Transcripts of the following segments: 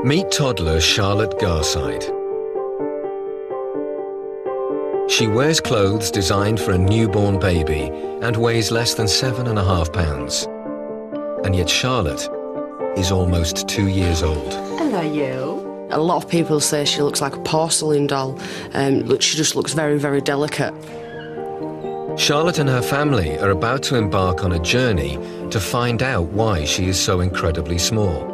Meet toddler Charlotte Garside. She wears clothes designed for a newborn baby and weighs less than 7.5 pounds. And yet Charlotte is almost 2 years old. Hello, you. A lot of people say she looks like a porcelain doll, but she just looks very, very delicate. Charlotte and her family are about to embark on a journey to find out why she is so incredibly small.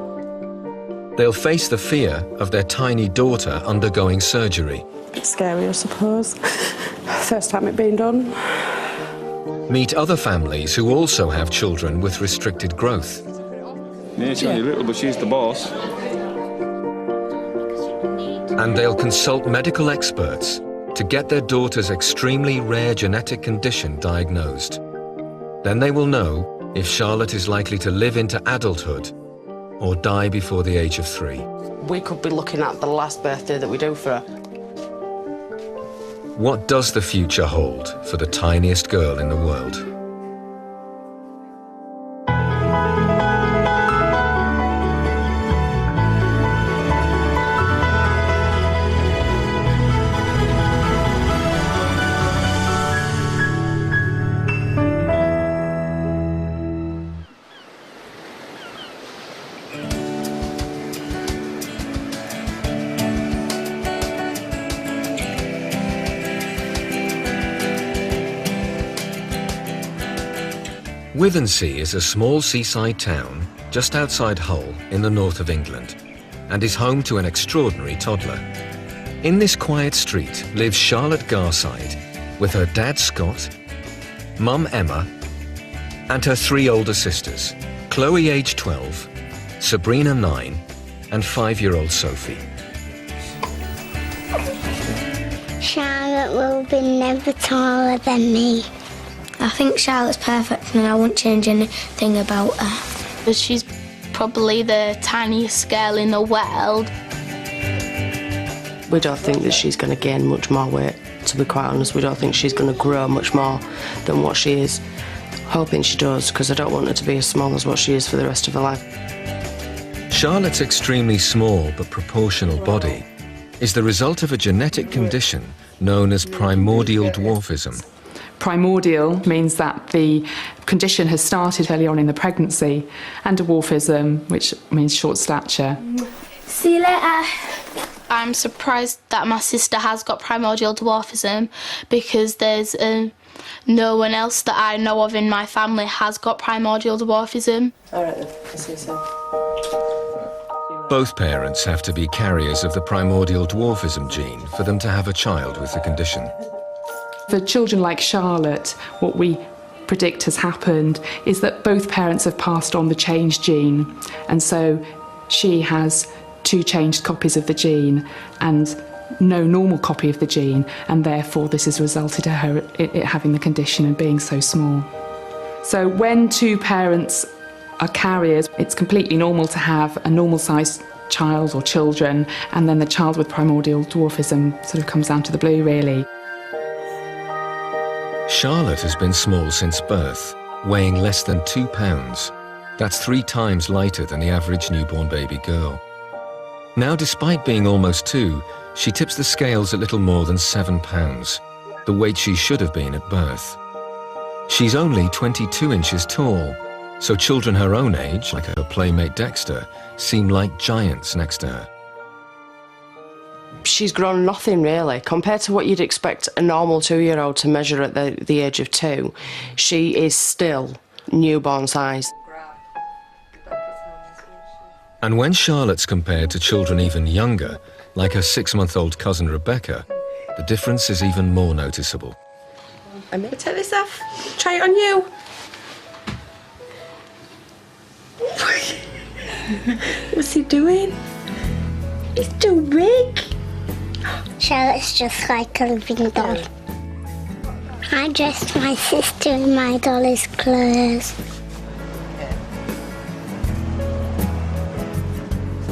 They'll face the fear of their tiny daughter undergoing surgery. A bit scary, I suppose. First time it being done. Meet other families who also have children with restricted growth. Yeah, she's only little, but she's the boss. And they'll consult medical experts to get their daughter's extremely rare genetic condition diagnosed. Then they will know if Charlotte is likely to live into adulthood or die before the age of 3. We could be looking at the last birthday that we do for her. What does the future hold for the tiniest girl in the world? Withensea is a small seaside town just outside Hull in the north of England and is home to an extraordinary toddler. In this quiet street lives Charlotte Garside with her dad Scott, mum Emma and her 3 older sisters, Chloe aged 12, Sabrina 9 and 5-year-old Sophie. Charlotte will be never taller than me. I think Charlotte's perfect and I won't change anything about her. But she's probably the tiniest girl in the world. We don't think that she's going to gain much more weight, to be quite honest. We don't think she's going to grow much more than what she is. Hoping she does, because I don't want her to be as small as what she is for the rest of her life. Charlotte's extremely small but proportional body is the result of a genetic condition known as primordial dwarfism. Primordial means that the condition has started early on in the pregnancy, and dwarfism, which means short stature. See you later. I'm surprised that my sister has got primordial dwarfism because there's no one else that I know of in my family has got primordial dwarfism. All right then, I'll see you soon. Both parents have to be carriers of the primordial dwarfism gene for them to have a child with the condition. For children like Charlotte, what we predict has happened is that both parents have passed on the changed gene, and so she has 2 changed copies of the gene and no normal copy of the gene, and therefore this has resulted in her it having the condition and being so small. So when 2 parents are carriers, it's completely normal to have a normal-sized child or children, and then the child with primordial dwarfism sort of comes down to the blue, really. Charlotte has been small since birth, weighing less than 2 pounds. That's 3 times lighter than the average newborn baby girl. Now, despite being almost 2, she tips the scales at little more than 7 pounds, the weight she should have been at birth. She's only 22 inches tall, so children her own age, like her playmate Dexter, seem like giants next to her. She's grown nothing really. Compared to what you'd expect a normal 2-year-old to measure at the age of 2, she is still newborn size. And when Charlotte's compared to children even younger, like her 6-month-old cousin Rebecca, the difference is even more noticeable. I'm going to take this off. Try it on you. What's he doing? It's too big. Charlotte's just like a living doll. I dressed my sister in my dolly's clothes.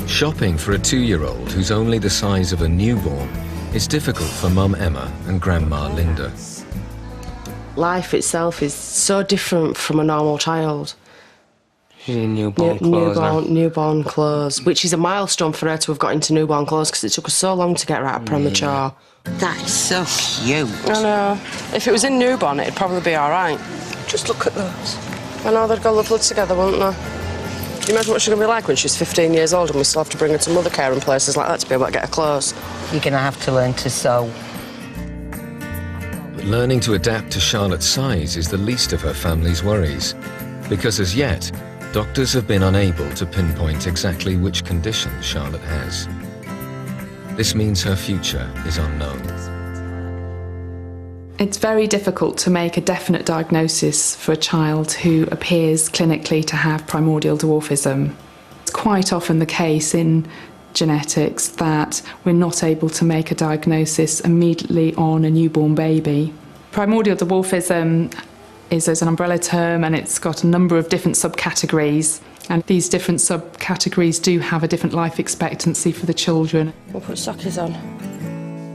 Shopping for a 2-year-old who's only the size of a newborn is difficult for Mum Emma and Grandma Linda. Life itself is so different from a normal child. She's in newborn clothes now. Newborn clothes, which is a milestone for her to have got into newborn clothes because it took her so long to get her out of premature. That is so cute. I know. If it was in newborn, it'd probably be all right. Just look at those. I know, they'd go lovely together, wouldn't they? Can you imagine what she's going to be like when she's 15 years old and we still have to bring her to mother care and places like that to be able to get her clothes? You're going to have to learn to sew. But learning to adapt to Charlotte's size is the least of her family's worries, because as yet, doctors have been unable to pinpoint exactly which condition Charlotte has. This means her future is unknown. It's very difficult to make a definite diagnosis for a child who appears clinically to have primordial dwarfism. It's quite often the case in genetics that we're not able to make a diagnosis immediately on a newborn baby. Primordial dwarfism is an umbrella term, and it's got a number of different subcategories, and these different subcategories do have a different life expectancy for the children. We'll put sockies on.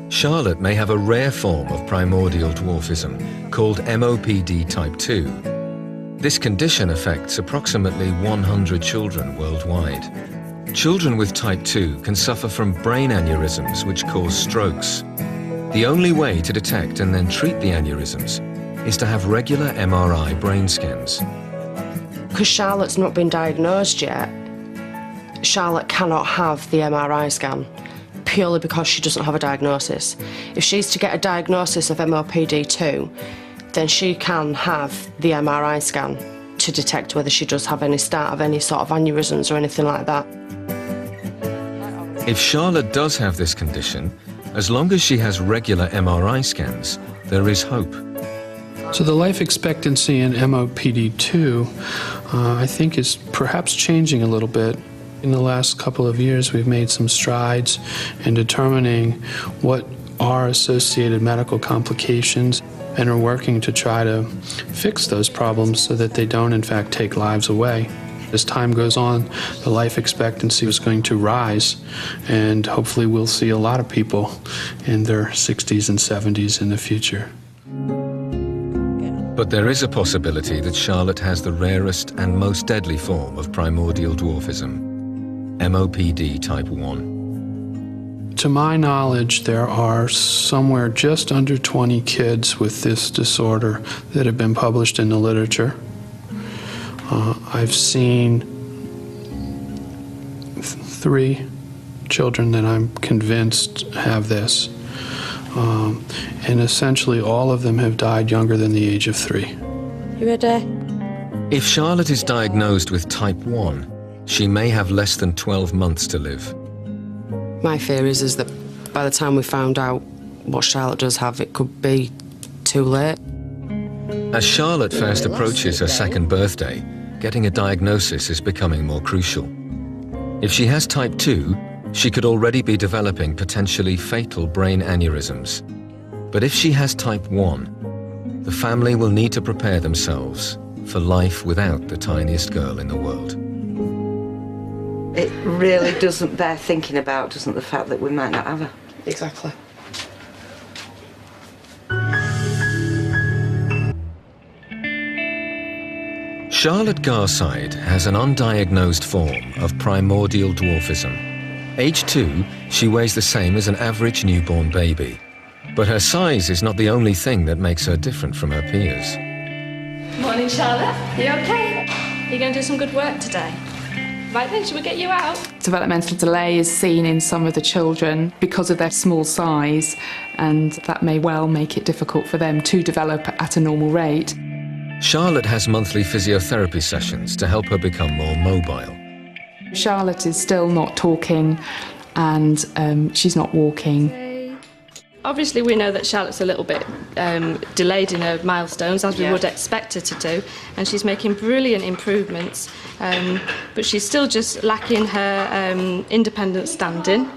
Charlotte may have a rare form of primordial dwarfism called MOPD type 2. This condition affects approximately 100 children worldwide. Children with type 2 can suffer from brain aneurysms which cause strokes. The only way to detect and then treat the aneurysms is to have regular MRI brain scans. Because Charlotte's not been diagnosed yet, Charlotte cannot have the MRI scan, purely because she doesn't have a diagnosis. If she's to get a diagnosis of MOPD2, then she can have the MRI scan to detect whether she does have any start of any sort of aneurysms or anything like that. If Charlotte does have this condition, as long as she has regular MRI scans, there is hope. So the life expectancy in MOPD2, I think, is perhaps changing a little bit. In the last couple of years, we've made some strides in determining what are associated medical complications and are working to try to fix those problems so that they don't, in fact, take lives away. As time goes on, the life expectancy is going to rise, and hopefully we'll see a lot of people in their 60s and 70s in the future. But there is a possibility that Charlotte has the rarest and most deadly form of primordial dwarfism, MOPD type 1. To my knowledge, there are somewhere just under 20 kids with this disorder that have been published in the literature. I've seen 3 children that I'm convinced have this. And essentially all of them have died younger than the age of 3. You ready? If Charlotte is diagnosed with type 1, she may have less than 12 months to live. My fear is that by the time we found out what Charlotte does have, it could be too late. As Charlotte first approaches her second birthday, getting a diagnosis is becoming more crucial. If she has type 2, she could already be developing potentially fatal brain aneurysms. But if she has type 1, the family will need to prepare themselves for life without the tiniest girl in the world. It really doesn't bear thinking about, doesn't the fact that we might not have her? Exactly. Charlotte Garside has an undiagnosed form of primordial dwarfism. Age 2, she weighs the same as an average newborn baby. But her size is not the only thing that makes her different from her peers. Morning, Charlotte. You okay? You're going to do some good work today. Right then, should we get you out? Developmental delay is seen in some of the children because of their small size, and that may well make it difficult for them to develop at a normal rate. Charlotte has monthly physiotherapy sessions to help her become more mobile. Charlotte is still not talking, and she's not walking. Obviously, we know that Charlotte's a little bit delayed in her milestones, as we would expect her to do, and she's making brilliant improvements, but she's still just lacking her independent standing,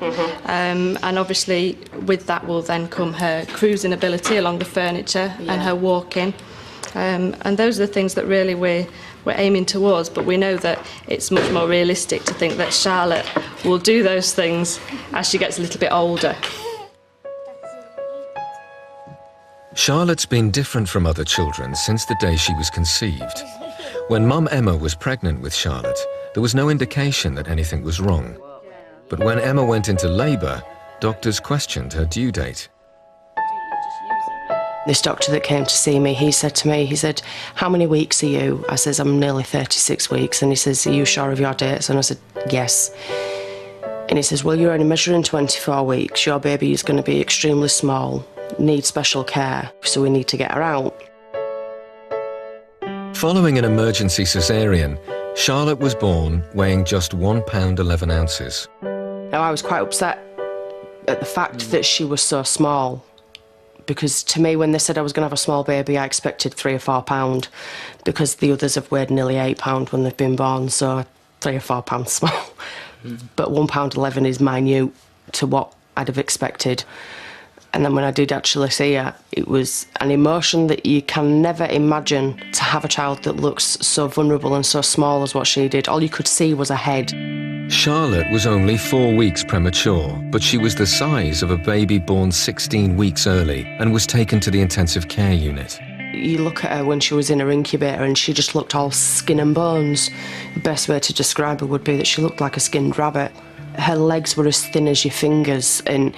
and obviously with that will then come her cruising ability along the furniture and her walking, and those are the things that really we're aiming towards, but we know that it's much more realistic to think that Charlotte will do those things as she gets a little bit older. Charlotte's been different from other children since the day she was conceived. When Mum Emma was pregnant with Charlotte, there was no indication that anything was wrong. But when Emma went into labour, doctors questioned her due date. This doctor that came to see me, he said to me, he said, "How many weeks are you?" I says, "I'm nearly 36 weeks. And he says, "Are you sure of your dates?" And I said, "Yes." And he says, "Well, you're only measuring 24 weeks. Your baby is going to be extremely small, needs special care, so we need to get her out." Following an emergency caesarean, Charlotte was born weighing just £1 11 ounces. Now, I was quite upset at the fact that she was so small, because to me, when they said I was going to have a small baby, I expected £3 or £4, because the others have weighed nearly £8 when they've been born, so £3 or £4 small. But £1 11 is minute to what I'd have expected. And then when I did actually see her, it was an emotion that you can never imagine, to have a child that looks so vulnerable and so small as what she did. All you could see was a head. Charlotte was only 4 weeks premature, but she was the size of a baby born 16 weeks early and was taken to the intensive care unit. You look at her when she was in her incubator and she just looked all skin and bones. The best way to describe her would be that she looked like a skinned rabbit. Her legs were as thin as your fingers, and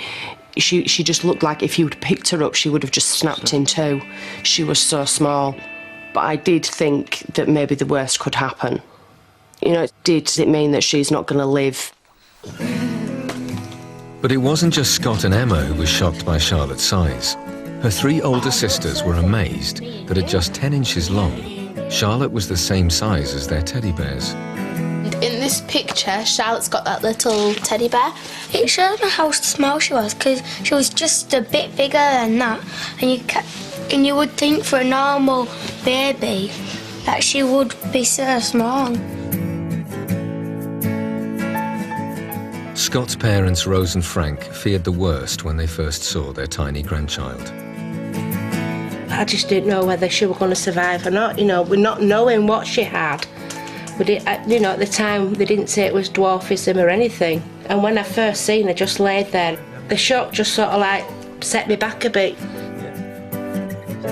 she just looked like if you'd picked her up, she would have just snapped in two. She was so small. But I did think that maybe the worst could happen. You know, does it mean that she's not going to live? But it wasn't just Scott and Emma who were shocked by Charlotte's size. Her 3 older sisters were amazed that at just 10 inches long, Charlotte was the same size as their teddy bears. In this picture, Charlotte's got that little teddy bear. It shows me how small she was, because she was just a bit bigger than that, and you would think for a normal baby that she would be so small. Scott's parents, Rose and Frank, feared the worst when they first saw their tiny grandchild. I just didn't know whether she was going to survive or not, you know, we're not knowing what she had. But you know, at the time, they didn't say it was dwarfism or anything. And when I first seen her just laid there, the shock just sort of like set me back a bit.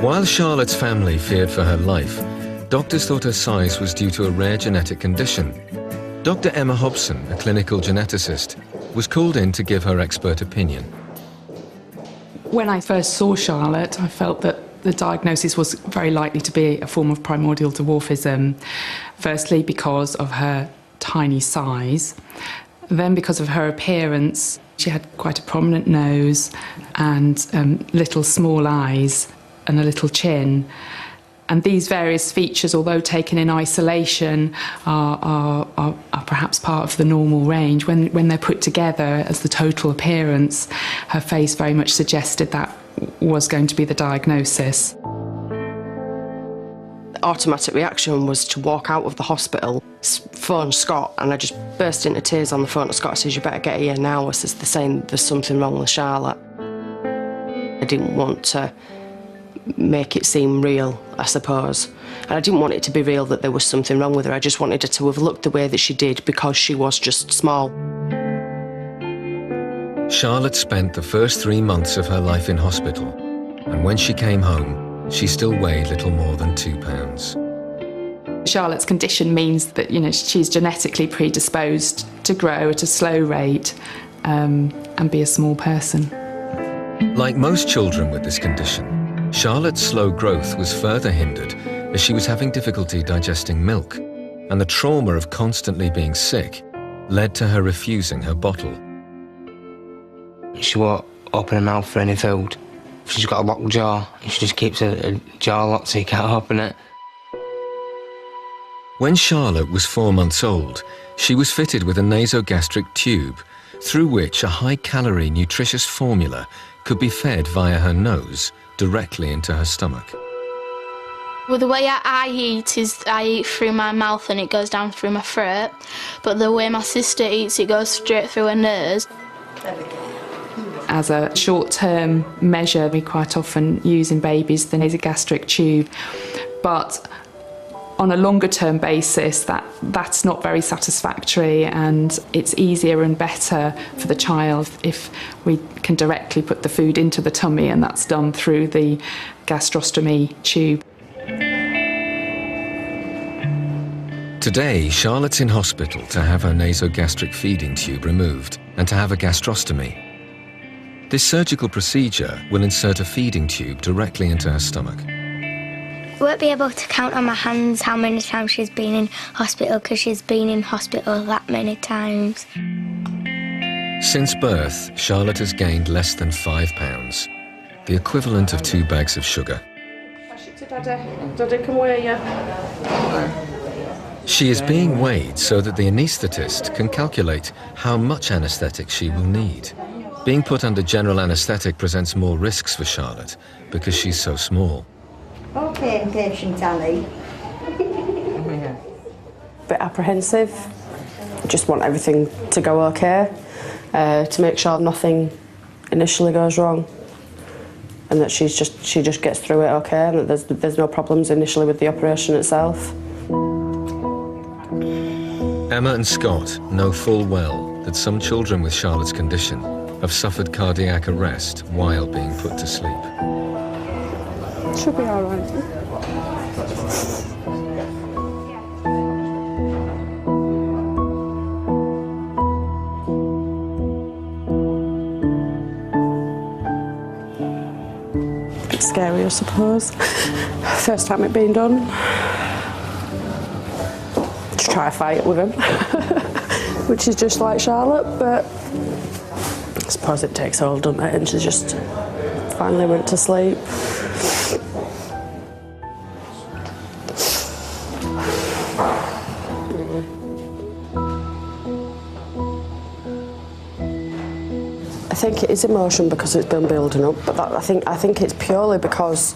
While Charlotte's family feared for her life, doctors thought her size was due to a rare genetic condition. Dr. Emma Hobson, a clinical geneticist, was called in to give her expert opinion. When I first saw Charlotte, I felt that the diagnosis was very likely to be a form of primordial dwarfism, firstly because of her tiny size, then because of her appearance. She had quite a prominent nose and little small eyes and a little chin. And these various features, although taken in isolation, are perhaps part of the normal range. When they're put together as the total appearance, her face very much suggested that was going to be the diagnosis. The automatic reaction was to walk out of the hospital, phone Scott, and I just burst into tears on the phone to Scott. I says, "You better get here now." I says, "They're saying there's something wrong with Charlotte." I didn't want to make it seem real, I suppose. And I didn't want it to be real that there was something wrong with her. I just wanted her to have looked the way that she did because she was just small. Charlotte spent the first 3 months of her life in hospital, and when she came home, she still weighed little more than 2 pounds. Charlotte's condition means that, you know, she's genetically predisposed to grow at a slow rate and be a small person. Like most children with this condition, Charlotte's slow growth was further hindered as she was having difficulty digesting milk, and the trauma of constantly being sick led to her refusing her bottle. She won't open her mouth for any food. She's got a locked jaw, and she just keeps a jaw locked so you can't open it. When Charlotte was 4 months old, she was fitted with a nasogastric tube through which a high-calorie, nutritious formula could be fed via her nose directly into her stomach. Well, the way I eat is I eat through my mouth and it goes down through my throat, but the way my sister eats, it goes straight through her nose. As a short-term measure, we quite often use in babies the nasogastric tube, but on a longer-term basis, that's not very satisfactory, and it's easier and better for the child if we can directly put the food into the tummy, and that's done through the gastrostomy tube. Today, Charlotte's in hospital to have her nasogastric feeding tube removed and to have a gastrostomy. This surgical procedure will insert a feeding tube directly into her stomach. I won't be able to count on my hands how many times she's been in hospital, because she's been in hospital that many times. Since birth, Charlotte has gained less than 5 pounds, the equivalent of 2 bags of sugar. Daddy can weigh you. She is being weighed so that the anaesthetist can calculate how much anaesthetic she will need. Being put under general anaesthetic presents more risks for Charlotte because she's so small. Okay, patient Annie. Bit apprehensive. Just want everything to go okay, to make sure nothing initially goes wrong, and that she just gets through it okay, and that there's no problems initially with the operation itself. Emma and Scott know full well that some children with Charlotte's condition have suffered cardiac arrest while being put to sleep. Should be all right. Bit scary, I suppose. First time it being done. Just try a fight with him, which is just like Charlotte, but I suppose it takes hold, doesn't it? And she just finally went to sleep. I think it is emotion because it's been building up, but I think it's purely because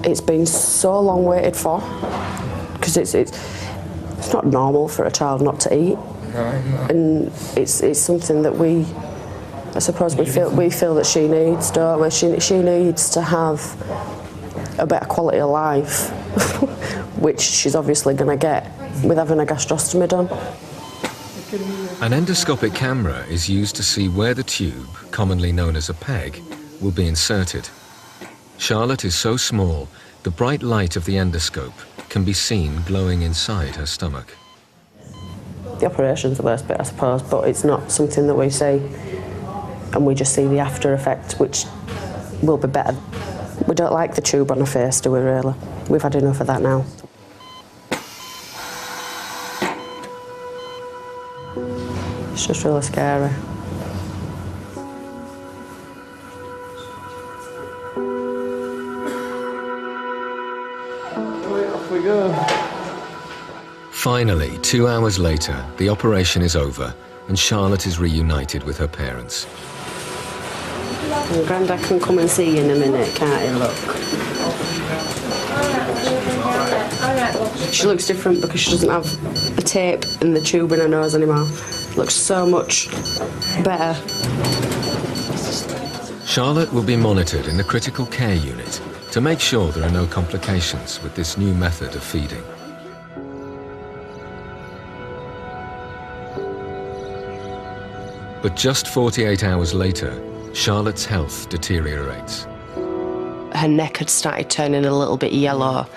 it's been so long waited for. Because it's not normal for a child not to eat, and it's something that I suppose we feel that she needs, don't we? She needs to have a better quality of life, which she's obviously going to get with having a gastrostomy done. An endoscopic camera is used to see where the tube, commonly known as a peg, will be inserted. Charlotte is so small, the bright light of the endoscope can be seen glowing inside her stomach. The operation's the worst bit, I suppose, but it's not something that we see, and we just see the after effect, which will be better. We don't like the tube on her face, do we really? We've had enough of that now. It's just really scary. Off we go. Finally, 2 hours later, the operation is over and Charlotte is reunited with her parents. And Grandad can come and see you in a minute, can't he, look? She looks different because she doesn't have the tape and the tube in her nose anymore. Looks so much better. Charlotte will be monitored in the critical care unit to make sure there are no complications with this new method of feeding. But just 48 hours later, Charlotte's health deteriorates. Her neck had started turning a little bit yellow,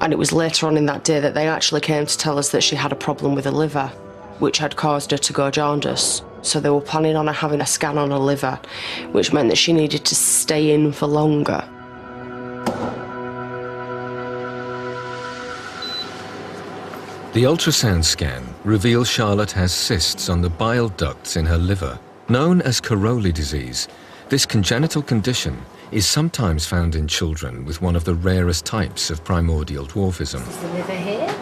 and it was later on in that day that they actually came to tell us that she had a problem with her liver, which had caused her to go jaundice. So they were planning on her having a scan on her liver, which meant that she needed to stay in for longer. The ultrasound scan reveals Charlotte has cysts on the bile ducts in her liver. Known as Caroli disease, this congenital condition is sometimes found in children with one of the rarest types of primordial dwarfism. There's the liver here,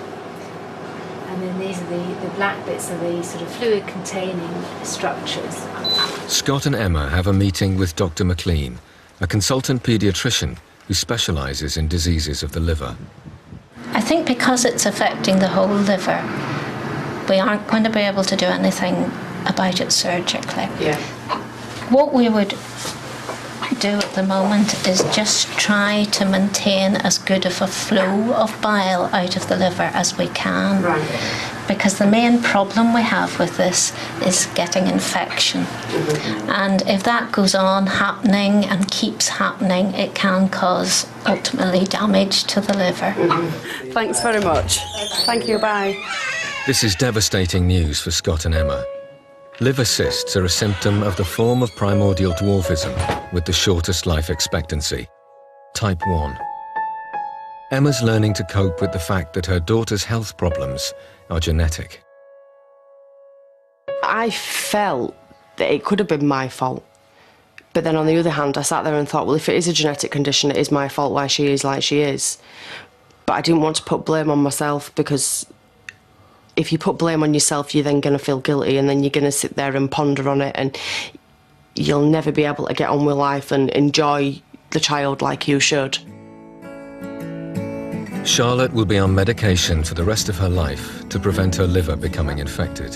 and then these are the black bits are the sort of fluid-containing structures. Scott and Emma have a meeting with Dr. McLean, a consultant paediatrician who specialises in diseases of the liver. I think because it's affecting the whole liver, we aren't going to be able to do anything about it surgically. Yeah. What we would to do at the moment is just try to maintain as good of a flow of bile out of the liver as we can. Right. Because the main problem we have with this is getting infection. And if that goes on happening and keeps happening, it can cause ultimately damage to the liver. Thanks very much. Thank you, bye. This is devastating news for Scott and Emma. Liver cysts are a symptom of the form of primordial dwarfism with the shortest life expectancy, type 1. Emma's learning to cope with the fact that her daughter's health problems are genetic. I felt that it could have been my fault. But then on the other hand, I sat there and thought, well, if it is a genetic condition, it is my fault why she is like she is. But I didn't want to put blame on myself, because if you put blame on yourself, you're then going to feel guilty, and then you're going to sit there and ponder on it, and you'll never be able to get on with life and enjoy the child like you should. Charlotte will be on medication for the rest of her life to prevent her liver becoming infected.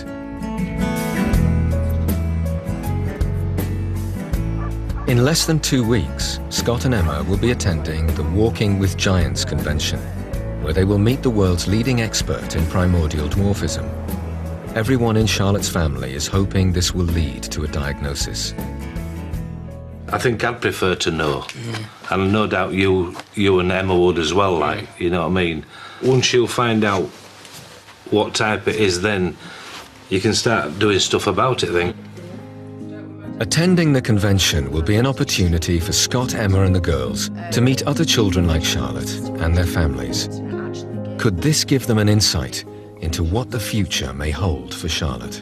In less than 2 weeks, Scott and Emma will be attending the Walking with Giants convention, where they will meet the world's leading expert in primordial dwarfism. Everyone in Charlotte's family is hoping this will lead to a diagnosis. I think I'd prefer to know, and no doubt you and Emma would as well, like, you know what I mean? Once you find out what type it is, then you can start doing stuff about it then. Attending the convention will be an opportunity for Scott, Emma and the girls to meet other children like Charlotte and their families. Could this give them an insight into what the future may hold for Charlotte?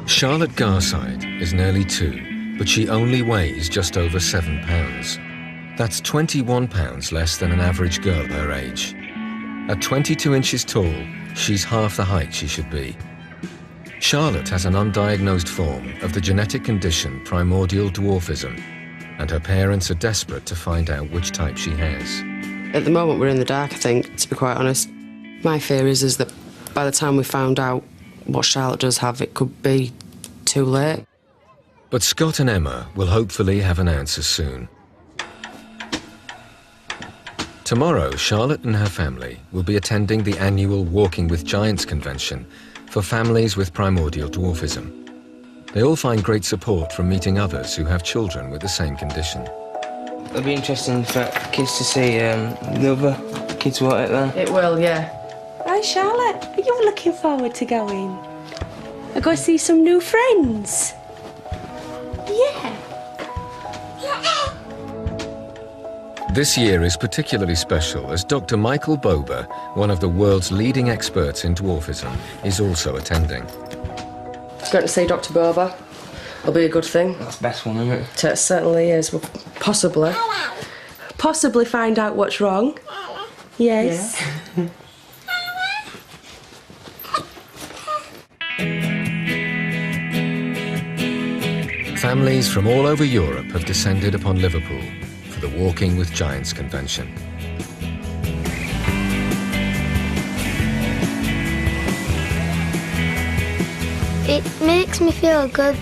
Charlotte Garside is nearly 2, but she only weighs just over 7 pounds. That's 21 pounds less than an average girl her age. At 22 inches tall, she's half the height she should be. Charlotte has an undiagnosed form of the genetic condition primordial dwarfism, and her parents are desperate to find out which type she has. At the moment, we're in the dark, I think, to be quite honest. My fear is that by the time we found out what Charlotte does have, it could be too late. But Scott and Emma will hopefully have an answer soon. Tomorrow, Charlotte and her family will be attending the annual Walking with Giants convention for families with primordial dwarfism. They all find great support from meeting others who have children with the same condition. It'll be interesting for kids to see the other kids, won't it, then? It will, yeah. Hi, Charlotte. Are you looking forward to going? I go see some new friends. Yeah. This year is particularly special as Dr. Michael Bober, one of the world's leading experts in dwarfism, is also attending. Going to see Dr. Bober. It'll be a good thing. That's the best one, isn't it? It certainly is. We'll possibly find out what's wrong. Yes. Yeah. Families from all over Europe have descended upon Liverpool for the Walking with Giants convention. It makes me feel good,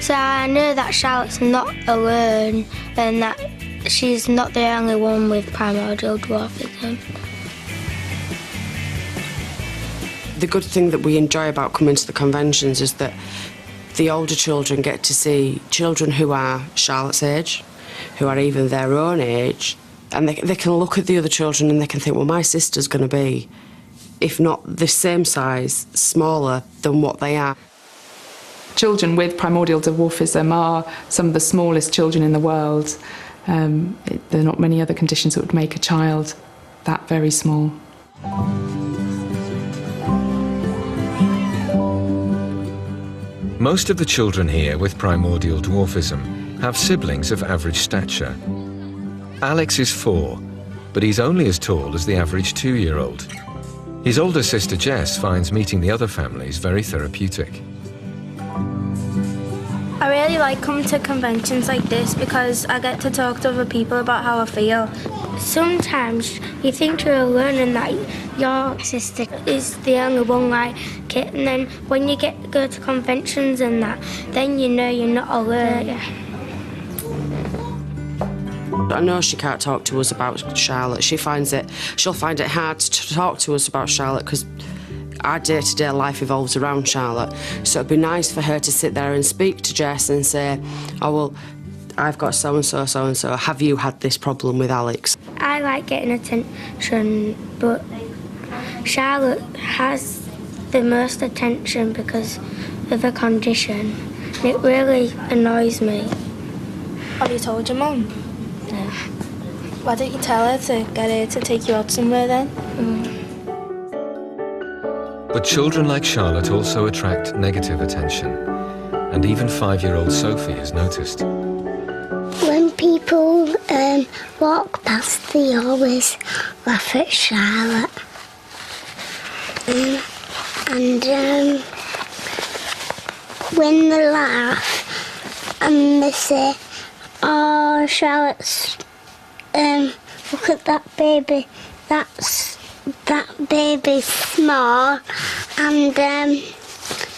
so I know that Charlotte's not alone and that she's not the only one with primordial dwarfism. The good thing that we enjoy about coming to the conventions is that the older children get to see children who are Charlotte's age, who are even their own age, and they can look at the other children and they can think, well, my sister's going to be, if not the same size, smaller than what they are. Children with primordial dwarfism are some of the smallest children in the world. There are not many other conditions that would make a child that very small. Most of the children here with primordial dwarfism have siblings of average stature. Alex is 4, but he's only as tall as the average 2-year-old. His older sister Jess finds meeting the other families very therapeutic. I really like coming to conventions like this because I get to talk to other people about how I feel. sometimes you think you're learning that your sister is the only one like it, and then when you go to conventions and that, then you know you're not alone. I know she can't talk to us about Charlotte. She'll find it hard to talk to us about Charlotte because our day-to-day life evolves around Charlotte. So it'd be nice for her to sit there and speak to Jess and say, oh, well, I've got so-and-so, so-and-so. Have you had this problem with Alex? I like getting attention, but Charlotte has the most attention because of her condition. It really annoys me. Have you told your mum? No. Why don't you tell her to get her to take you out somewhere then? But children like Charlotte also attract negative attention. And even 5-year-old Sophie has noticed. When people walk past, they always laugh at Charlotte. And when they laugh and they say, oh, Charlotte's, look at that baby, that baby's small, and then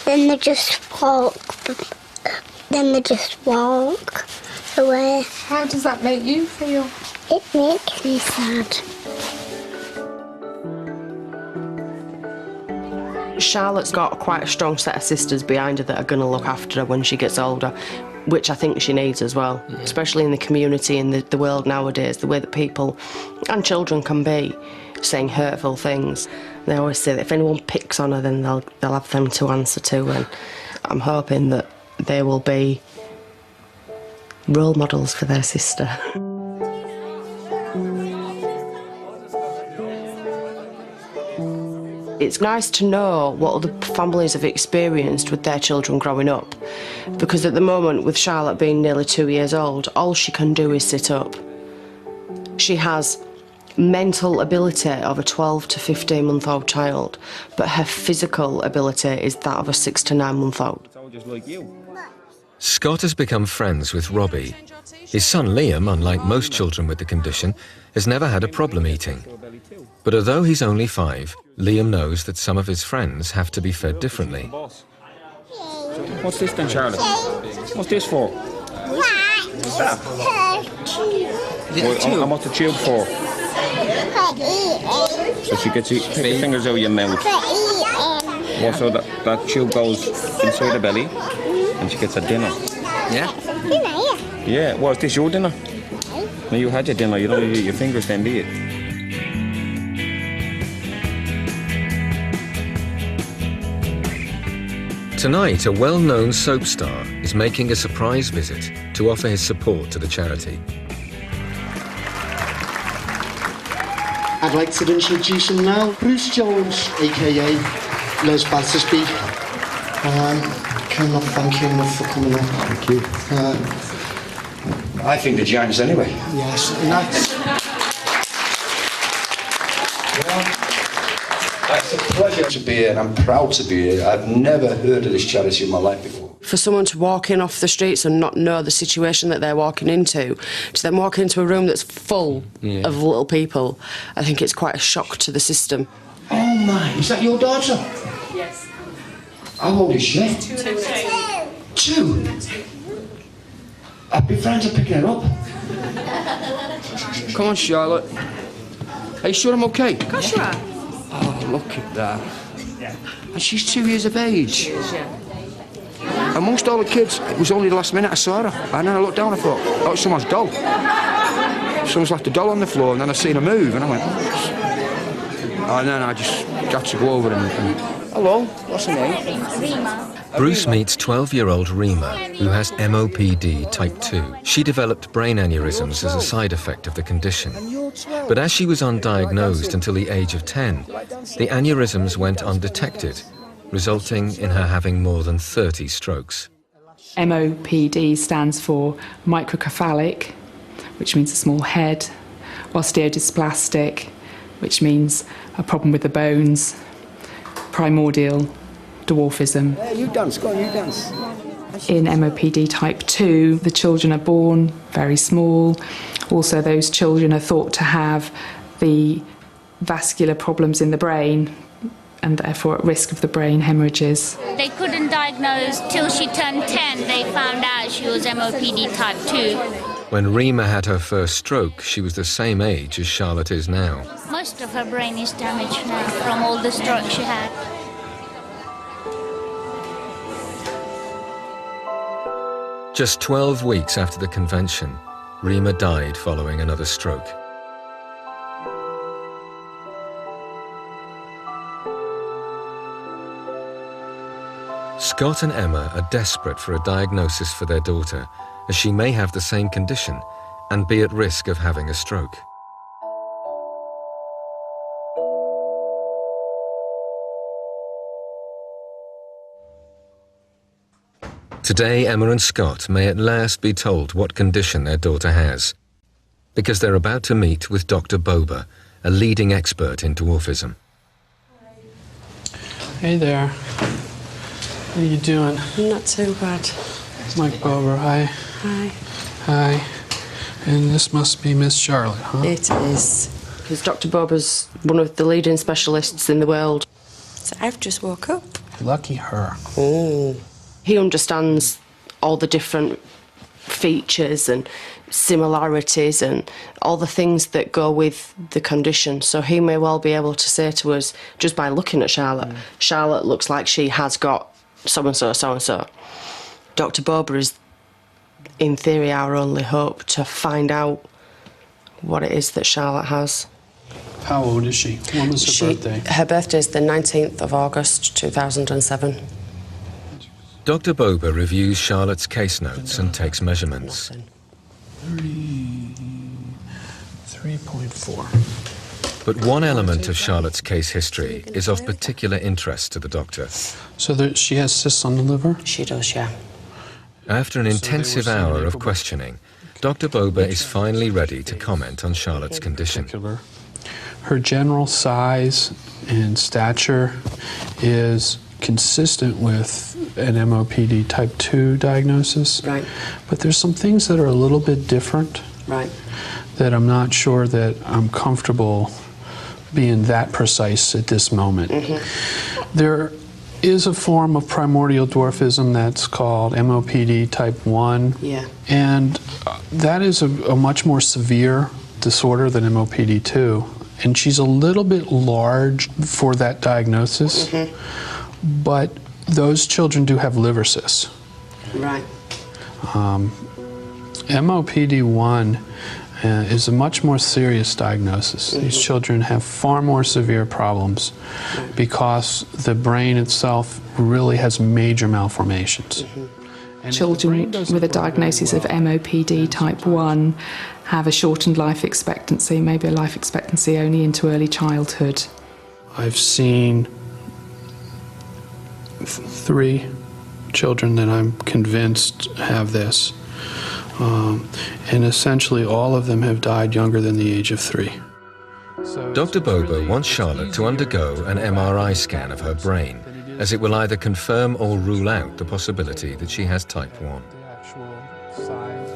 they just walk away. How does that make you feel? It makes me sad. Charlotte's got quite a strong set of sisters behind her that are going to look after her when she gets older, which I think she needs as well, especially in the community and the world nowadays, the way that people and children can be saying hurtful things. They always say that if anyone picks on her, then they'll have them to answer to, and I'm hoping that they will be role models for their sister. It's nice to know what other families have experienced with their children growing up, because at the moment, with Charlotte being nearly 2 years old, all she can do is sit up. She has mental ability of a 12 to 15-month-old child, but her physical ability is that of a 6 to 9-month-old. Just like you. Scott has become friends with Robbie. His son Liam, unlike most children with the condition, has never had a problem eating. But although he's only 5, Liam knows that some of his friends have to be fed differently. What's this then, Charlotte? What's this for? What's that? And what's the tube for? So she gets take the fingers out of your mouth. Yeah, so that tube goes inside the belly and she gets a dinner. Yeah? Yeah, well, is this your dinner? No, you had your dinner, you don't eat your fingers then, do you? Tonight, a well-known soap star is making a surprise visit to offer his support to the charity. I'd like to introduce him now, Bruce Jones, aka Les Battersby. Cannot thank you enough for coming on. Thank you. I think the giants anyway. Yes, and that's... It's a pleasure to be here, and I'm proud to be here. I've never heard of this charity in my life before. For someone to walk in off the streets and not know the situation that they're walking into, to then walk into a room that's full of little people, I think it's quite a shock to the system. Oh my, is that your daughter? Yes. How old is she? 2. I'd be friends of picking her up. Come on, Charlotte. Are you sure I'm okay? Of course you are. Oh, look at that. And she's 2 years of age. Amongst all the kids, it was only the last minute I saw her. And then I looked down and I thought, oh, it's someone's doll. Someone's left a doll on the floor, and then I seen her move, and I went, oh. And then I just got to go over and hello, what's her name? Bruce meets 12-year-old Rima, who has MOPD type 2. She developed brain aneurysms as a side effect of the condition. But as she was undiagnosed until the age of 10, the aneurysms went undetected, resulting in her having more than 30 strokes. MOPD stands for microcephalic, which means a small head, osteodysplastic, which means a problem with the bones, primordial dwarfism. You dance, go on, you dance. In MOPD type 2, the children are born very small. Also, those children are thought to have the vascular problems in the brain and therefore at risk of the brain hemorrhages. They couldn't diagnose till she turned 10. They found out she was MOPD type 2. When Rima had her first stroke, she was the same age as Charlotte is now. Most of her brain is damaged now from all the strokes she had. Just 12 weeks after the convention, Rima died following another stroke. Scott and Emma are desperate for a diagnosis for their daughter, as she may have the same condition and be at risk of having a stroke. Today, Emma and Scott may at last be told what condition their daughter has, because they're about to meet with Dr. Bober, a leading expert in dwarfism. Hey there. What are you doing? Not too bad. Mike Bober, hi. Hi. Hi. And this must be Miss Charlotte, huh? It is. Because Dr. Bober's one of the leading specialists in the world. So I've just woke up. Lucky her. Oh. He understands all the different features and similarities and all the things that go with the condition. So he may well be able to say to us, just by looking at Charlotte, Charlotte looks like she has got so-and-so, so-and-so. Dr. Bober is, in theory, our only hope to find out what it is that Charlotte has. How old is she? When was her birthday? Her birthday is the 19th of August, 2007. Dr. Bober reviews Charlotte's case notes and takes measurements. 3.4. But one element of Charlotte's case history is of particular interest to the doctor. So she has cysts on the liver? She does, yeah. After an intensive hour of questioning, Dr. Bober is finally ready to comment on Charlotte's condition. Her general size and stature is consistent with an MOPD type 2 diagnosis. Right. But there's some things that are a little bit different. Right. That I'm not sure that I'm comfortable being that precise at this moment. There is a form of primordial dwarfism that's called MOPD type 1. Yeah. And that is a much more severe disorder than MOPD 2. And she's a little bit large for that diagnosis. But those children do have liver cysts. Right. MOPD1 is a much more serious diagnosis. These children have far more severe problems because the brain itself really has major malformations. Children with a diagnosis of MOPD type 1 have a shortened life expectancy, maybe a life expectancy only into early childhood. I've seen 3 children that I'm convinced have this. And essentially all of them have died younger than the age of 3. Dr. Bober wants Charlotte to undergo an MRI scan of her brain, as it will either confirm or rule out the possibility that she has type 1.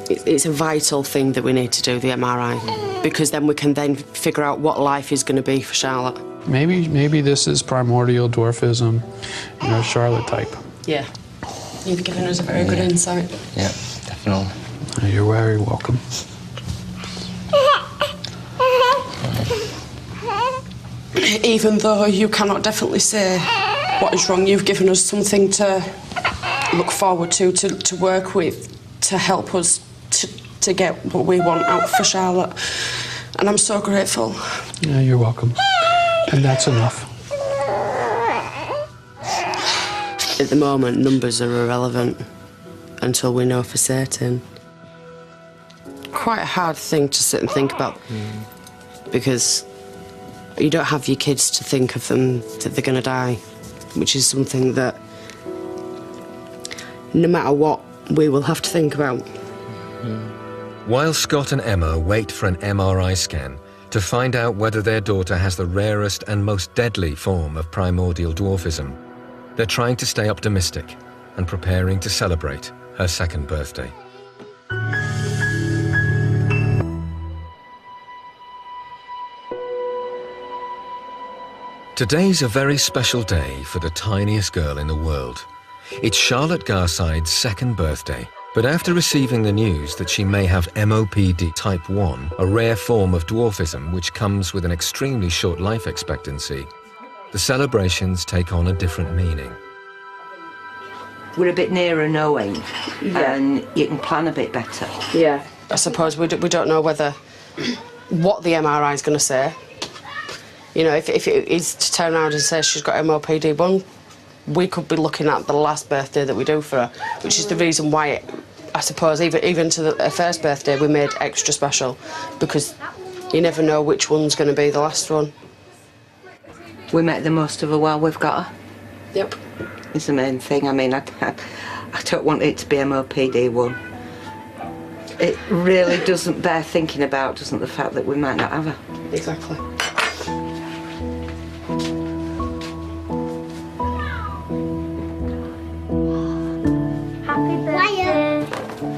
It's a vital thing that we need to do, the MRI, because then we can then figure out what life is going to be for Charlotte. Maybe this is primordial dwarfism, Charlotte type. Yeah. You've given us a very good insight. Yeah, definitely. You're very welcome. Even though you cannot definitely say what is wrong, you've given us something to look forward to work with, to help us to get what we want out for Charlotte. And I'm so grateful. Yeah, you're welcome. And that's enough. At the moment, numbers are irrelevant until we know for certain. Quite a hard thing to sit and think about, because you don't have your kids to think of them that they're going to die, which is something that no matter what, we will have to think about. While Scott and Emma wait for an MRI scan to find out whether their daughter has the rarest and most deadly form of primordial dwarfism, they're trying to stay optimistic and preparing to celebrate her second birthday. Today's a very special day for the tiniest girl in the world. It's Charlotte Garside's second birthday, but after receiving the news that she may have MOPD type 1, a rare form of dwarfism which comes with an extremely short life expectancy, the celebrations take on a different meaning. We're a bit nearer knowing, and you can plan a bit better. Yeah, I suppose we don't know what the MRI is going to say. You know, if it is to turn around and say she's got MOPD1, we could be looking at the last birthday that we do for her, which is the reason why, I suppose, even to her first birthday, we made extra special, because you never know which one's going to be the last one. We make the most of her while we've got her. Yep. It's the main thing. I mean, I don't want it to be MOPD1. It really doesn't bear thinking about, doesn't the fact that we might not have her? Exactly.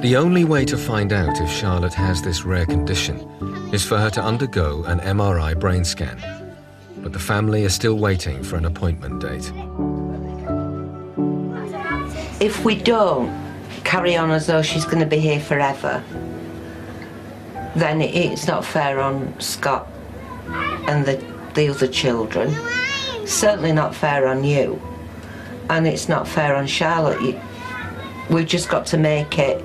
The only way to find out if Charlotte has this rare condition is for her to undergo an MRI brain scan. But the family are still waiting for an appointment date. If we don't carry on as though she's going to be here forever, then it's not fair on Scott and the other children. Certainly not fair on you. And it's not fair on Charlotte. We've just got to make it,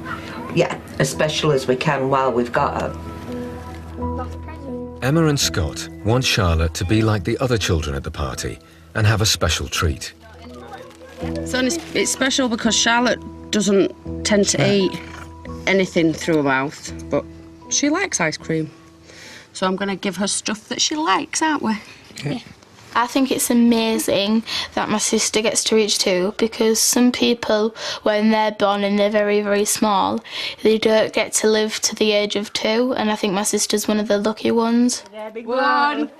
as special as we can while we've got her. Emma and Scott want Charlotte to be like the other children at the party and have a special treat. So it's special because Charlotte doesn't tend to eat anything through her mouth, but she likes ice cream. So I'm going to give her stuff that she likes, aren't we? Yeah. I think it's amazing that my sister gets to reach 2, because some people, when they're born and they're very, very small, they don't get to live to the age of 2, and I think my sister's one of the lucky ones. 1,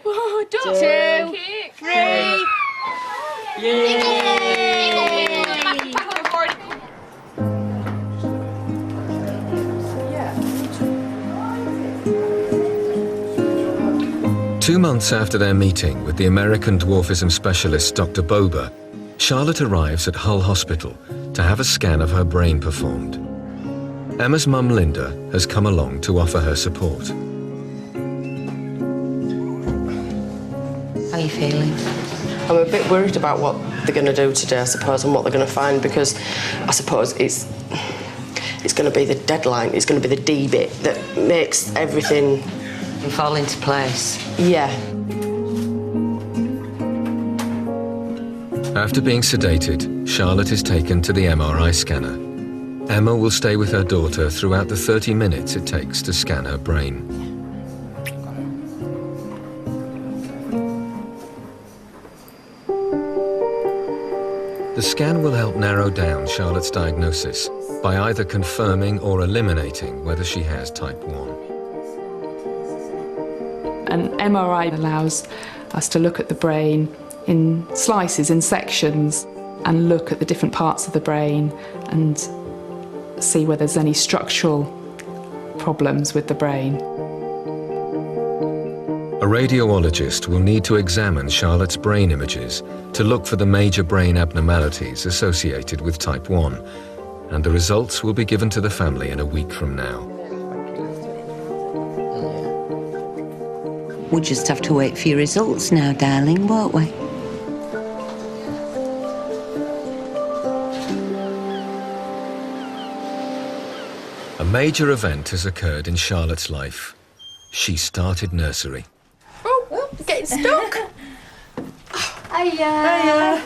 2, 3. Yay! 2 months after their meeting with the American dwarfism specialist Dr. Bober, Charlotte arrives at Hull Hospital to have a scan of her brain performed. Emma's mum Linda has come along to offer her support. How are you feeling? I'm a bit worried about what they're going to do today, I suppose, and what they're going to find, because I suppose it's going to be the deadline, it's going to be the D bit that makes everything fall into place. Yeah. After being sedated, Charlotte is taken to the MRI scanner. Emma will stay with her daughter throughout the 30 minutes it takes to scan her brain. The scan will help narrow down Charlotte's diagnosis by either confirming or eliminating whether she has type 1. An MRI allows us to look at the brain in slices, in sections, and look at the different parts of the brain and see whether there's any structural problems with the brain. A radiologist will need to examine Charlotte's brain images to look for the major brain abnormalities associated with type 1, and the results will be given to the family in a week from now. We'll just have to wait for your results now, darling, won't we? A major event has occurred in Charlotte's life. She started nursery. Oh, getting stuck. Hiya.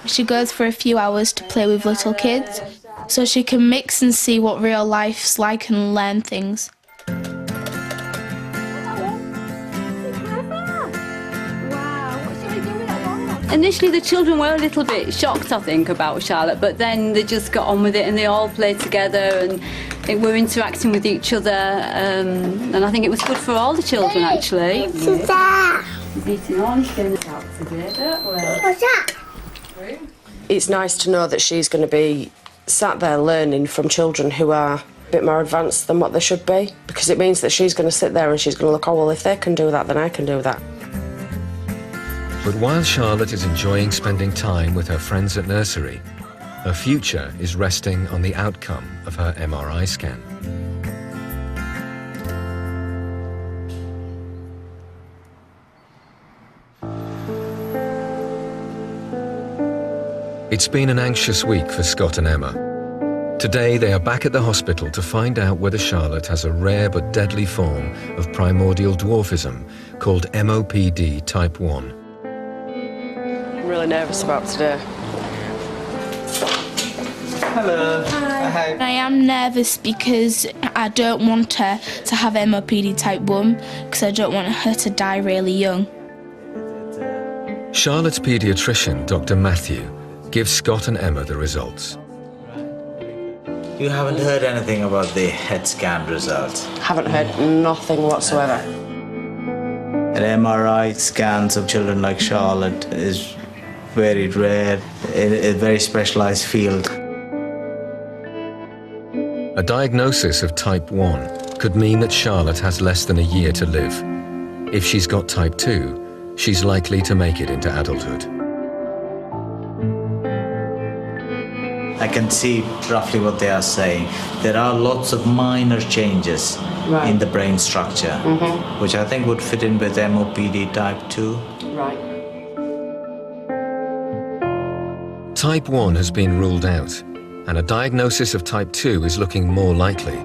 She goes for a few hours to play with little kids, so she can mix and see what real life's like and learn things. Initially the children were a little bit shocked, I think, about Charlotte, but then they just got on with it and they all played together and they were interacting with each other, and I think it was good for all the children, actually. What's that? We're eating orange donuts out today, don't we? What's that? It's nice to know that she's going to be sat there learning from children who are a bit more advanced than what they should be, because it means that she's going to sit there and she's going to look, oh, well, if they can do that, then I can do that. But while Charlotte is enjoying spending time with her friends at nursery, her future is resting on the outcome of her MRI scan. It's been an anxious week for Scott and Emma. Today they are back at the hospital to find out whether Charlotte has a rare but deadly form of primordial dwarfism called MOPD type 1. I'm really nervous about today. Hello. Hi. I am nervous because I don't want her to have MOPD type 1 because I don't want her to die really young. Charlotte's paediatrician, Dr. Matthew, gives Scott and Emma the results. You haven't heard anything about the head scan results? Haven't heard nothing whatsoever. An MRI scans of children like Charlotte is very rare, a very specialized field. A diagnosis of type 1 could mean that Charlotte has less than a year to live. If she's got type 2, she's likely to make it into adulthood. I can see roughly what they are saying. There are lots of minor changes in the brain structure, which I think would fit in with MOPD type 2. Right. Type 1 has been ruled out, and a diagnosis of type 2 is looking more likely.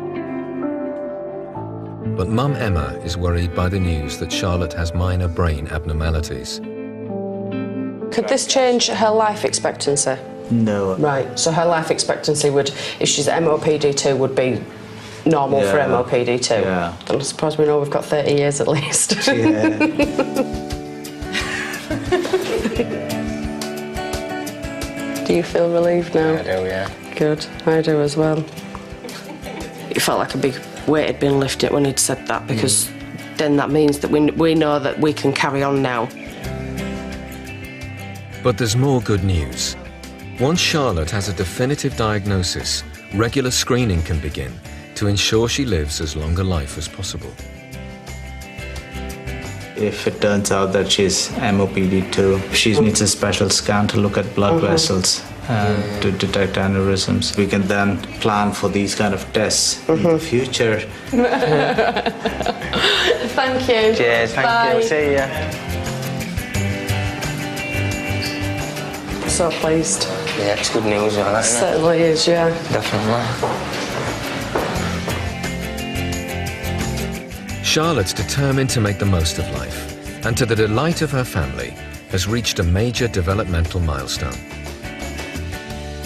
But Mum Emma is worried by the news that Charlotte has minor brain abnormalities. Could this change her life expectancy? No. Right, so her life expectancy would, if she's MOPD2, would be normal for MOPD2. Yeah. Then I suppose we know we've got 30 years at least. Yeah. Do you feel relieved now? I do, yeah. Good, I do as well. It felt like a big weight had been lifted when he'd said that, because then that means that we know that we can carry on now. But there's more good news. Once Charlotte has a definitive diagnosis, regular screening can begin to ensure she lives as long a life as possible. If it turns out that she's MOPD2, she needs a special scan to look at blood vessels to detect aneurysms. We can then plan for these kind of tests in the future. Thank you. Cheers, thank you. See ya. So pleased. Yeah, it's good news, isn't it? Certainly is, yeah. Definitely. Charlotte's determined to make the most of life, and to the delight of her family, has reached a major developmental milestone.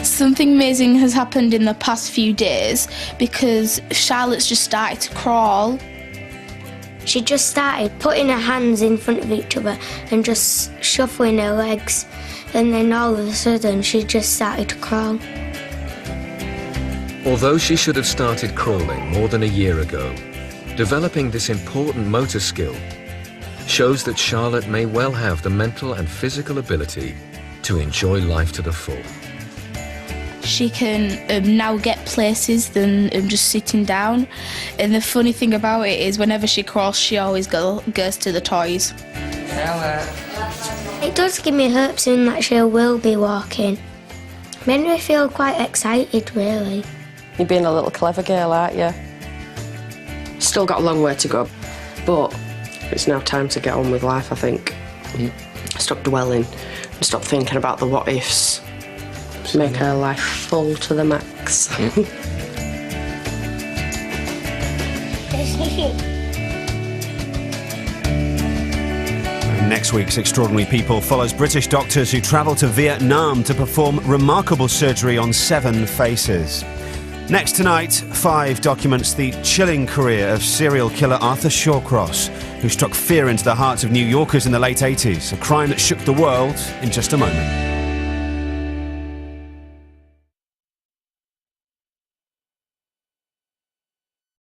Something amazing has happened in the past few days because Charlotte's just started to crawl. She just started putting her hands in front of each other and just shuffling her legs. And then all of a sudden, she just started to crawl. Although she should have started crawling more than a year ago, developing this important motor skill shows that Charlotte may well have the mental and physical ability to enjoy life to the full. She can now get places than just sitting down. And the funny thing about it is whenever she crawls, she always goes to the toys. It does give me hope soon that she will be walking. Made me feel quite excited, really. You're being a little clever girl, aren't you? Still got a long way to go, but it's now time to get on with life, I think. Stop dwelling and stop thinking about the what-ifs. Make her life full to the max. Next week's Extraordinary People follows British doctors who travel to Vietnam to perform remarkable surgery on 7 faces. Next tonight, 5 documents the chilling career of serial killer Arthur Shawcross, who struck fear into the hearts of New Yorkers in the late 80s, a crime that shook the world in just a moment.